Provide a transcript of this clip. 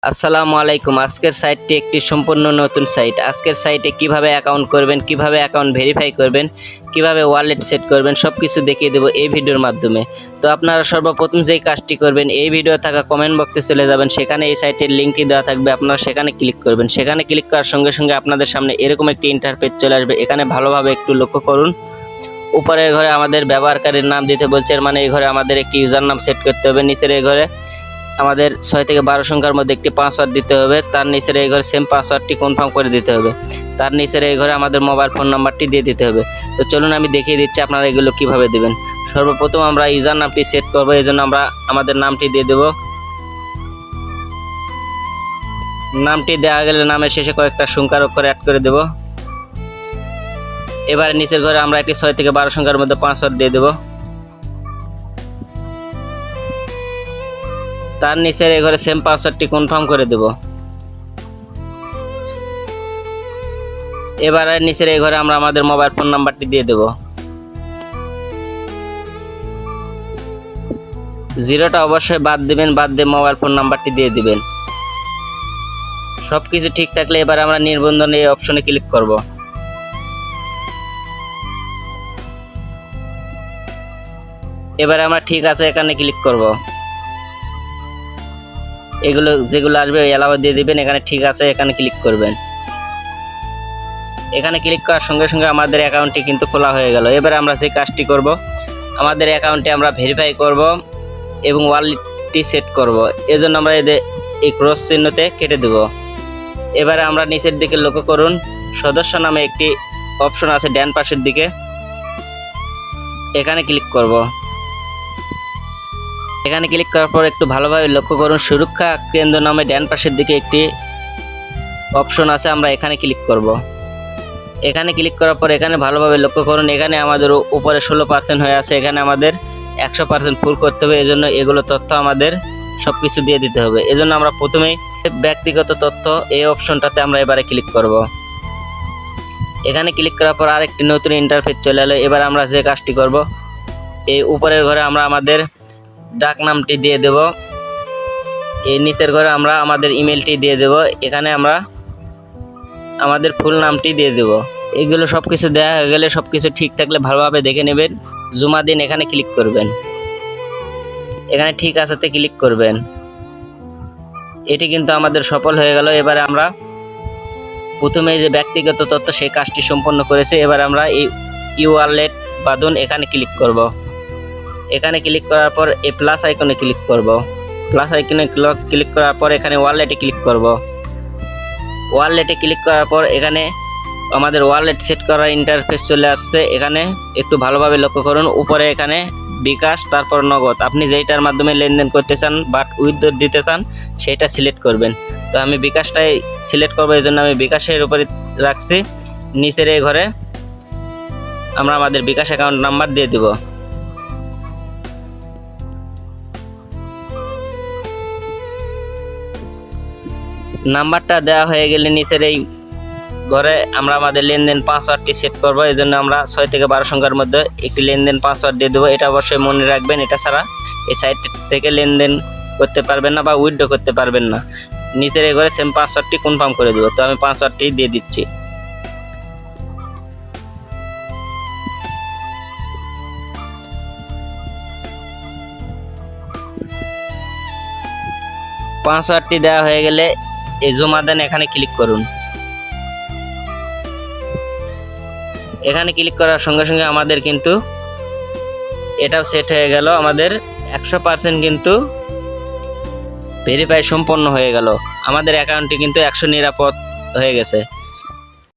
আসসালামু আলাইকুম। আজকের সাইটটি একটি সম্পূর্ণ নতুন সাইট। আজকের সাইটে কিভাবে অ্যাকাউন্ট করবেন, কিভাবে অ্যাকাউন্ট ভেরিফাই করবেন, কিভাবে ওয়ালেট সেট করবেন সবকিছু দেখিয়ে দেব এই ভিডিওর মাধ্যমে। তো আপনারা সর্বপ্রথম যেই কাজটি করবেন, এই ভিডিও থাকা কমেন্ট বক্সে চলে যাবেন, সেখানে এই সাইটের লিঙ্কটি দেওয়া থাকবে, আপনারা সেখানে ক্লিক করবেন। সেখানে ক্লিক করার সঙ্গে সঙ্গে আপনাদের সামনে এরকম একটি ইন্টারফেস চলে আসবে। এখানে ভালোভাবে একটু লক্ষ্য করুন। উপরের ঘরে আমাদের ব্যবহারকারীর নাম দিতে বলছে, এর মানে এই ঘরে আমাদের একটি ইউজার নাম সেট করতে হবে। নিচের এই ঘরে আমাদের 6 থেকে 12 সংখ্যার মধ্যে একটি পাসওয়ার্ড দিতে হবে। তার নিচের এই ঘরে সেম পাসওয়ার্ডটি কনফার্ম করে দিতে হবে। তার নিচের এই ঘরে আমাদের মোবাইল ফোন নাম্বারটি দিয়ে দিতে হবে। তো চলুন আমি দেখিয়ে দিচ্ছি আপনারা এগুলো কিভাবে দিবেন। সর্বপ্রথম আমরা ইউজার নামটি সেট করব, এই জন্য আমরা আমাদের নামটি দিয়ে দেব। নামটি দেওয়া গেলে নামের শেষে কয়েকটা সংখ্যার অক্ষর অ্যাড করে দেব। এবারে নিচের ঘরে আমরা একটি 6 থেকে 12 সংখ্যার মধ্যে পাসওয়ার্ড দিয়ে দেব। তার নিচের এই ঘরে সেম পাসওয়ার্ডটি কনফার্ম করে দেব। এবারে নিচের এই ঘরে আমরা আমাদের মোবাইল ফোন নাম্বারটি দিয়ে দেব। জিরোটা অবশ্যই বাদ দিবেন, বাদ দিয়ে মোবাইল ফোন নাম্বারটি দিয়ে দিবেন। সবকিছু ঠিক থাকলে এবার আমরা নিবন্ধন এই অপশনে ক্লিক করব। এবারে আমরা ঠিক আছে এখানে ক্লিক করব। এগুলো যেগুলো আসবে এলাও দিয়ে দিবেন। এখানে ঠিক আছে এখানে ক্লিক করবেন। এখানে ক্লিক করার সঙ্গে সঙ্গে আমাদের অ্যাকাউন্টটি কিন্তু খোলা হয়ে গেল। এবারে আমরা যে কাজটি করব, আমাদের অ্যাকাউন্টে আমরা ভেরিফাই করব এবং ওয়ালেটটি সেট করব। এজন্য আমরা এই ক্রস চিহ্নতে কেটে দেব। এবারে আমরা নিচের দিকে লক্ষ্য করুন, সদস্য নামে একটি অপশন আছে ডান পাশের দিকে, এখানে ক্লিক করব। এখানে ক্লিক করার পর একটু ভালোভাবে লক্ষ্য করুন, সুরক্ষা কেন্দ্র নামে ডান পাশের দিকে একটি অপশন আছে, আমরা এখানে ক্লিক করব। এখানে ক্লিক করার পর এখানে ভালোভাবে লক্ষ্য করুন, এখানে আমাদের উপরে 16% হয়ে আছে, এখানে আমাদের 100% ফুল করতে হবে। এজন্য এগুলো তথ্য আমাদের সবকিছু দিয়ে দিতে হবে। এজন্য আমরা প্রথমেই ব্যক্তিগত তথ্য এই অপশনটাতে আমরা এবারে ক্লিক করব। এখানে ক্লিক করার পর আরেকটি নতুন ইন্টারফেস চলে এলো। এবার আমরা যে কাজটি করব, এই উপরের ঘরে আমরা আমাদের ডাক নামটি দিয়ে দেব। এই নিচের ঘরে আমরা আমাদের ইমেলটি দিয়ে দেব। এখানে আমরা আমাদের ফুল নামটি দিয়ে দেব। এগুলো সবকিছু দেওয়া হয়ে গেলে, সবকিছু ঠিক থাকলে ভালোভাবে দেখে নেবেন। জুমা দিন এখানে ক্লিক করবেন। এখানে ঠিক আছেতে ক্লিক করবেন। এটি কিন্তু আমাদের সফল হয়ে গেল। এবারে আমরা প্রথমে যে ব্যক্তিগত তথ্য সেই কাজটি সম্পন্ন করেছে। এবার আমরা এই ওয়ালেট বাটন এখানে ক্লিক করব। এখানে ক্লিক করার পর এই প্লাস আইকনে ক্লিক করব। প্লাস আইকনে ক্লিক করার পর এখানে ওয়ালেটে ক্লিক করব। ওয়ালেটে ক্লিক করার পর এখানে আমাদের ওয়ালেট সেট করার ইন্টারফেস চলে আসছে। এখানে একটু ভালোভাবে লক্ষ্য করুন, উপরে এখানে বিকাশ তারপর নগদ, আপনি যেইটার মাধ্যমে লেনদেন করতে চান বাট উইথড্র দিতে চান সেটা সিলেক্ট করবেন। তো আমি বিকাশটাই সিলেক্ট করবো, এই জন্য আমি বিকাশের উপরে রাখছি। নিচের এই ঘরে আমরা আমাদের বিকাশ অ্যাকাউন্ট নাম্বার দিয়ে দিব। নাম্বারটা দেওয়া হয়ে গেলে নিচের এই ঘরে আমরা আমাদের লেনদেন পাসওয়ার্ডটি সেট করব। এই জন্য আমরা 6 থেকে 12 সংখ্যার মধ্যে একটি লেনদেন পাসওয়ার্ড দিয়ে দেবো। এটা অবশ্যই মনে রাখবেন, এটা ছাড়া এই সাইট থেকে লেনদেন করতে পারবেন না বা উইথড্র করতে পারবেন না। নিচের এই ঘরে সেম পাসওয়ার্ডটি কনফার্ম করে দেবো। তো আমি পাসওয়ার্ডটি দিয়ে দিচ্ছি। পাসওয়ার্ডটি দেওয়া হয়ে গেলে এই জমা দেন এখানে ক্লিক করুন। এখানে ক্লিক করার সঙ্গে সঙ্গে আমাদের কিন্তু এটাও সেট হয়ে গেল। আমাদের 100% কিন্তু ভেরিফাই সম্পন্ন হয়ে গেল। আমাদের অ্যাকাউন্টটি কিন্তু 100 নিরাপদ হয়ে গেছে।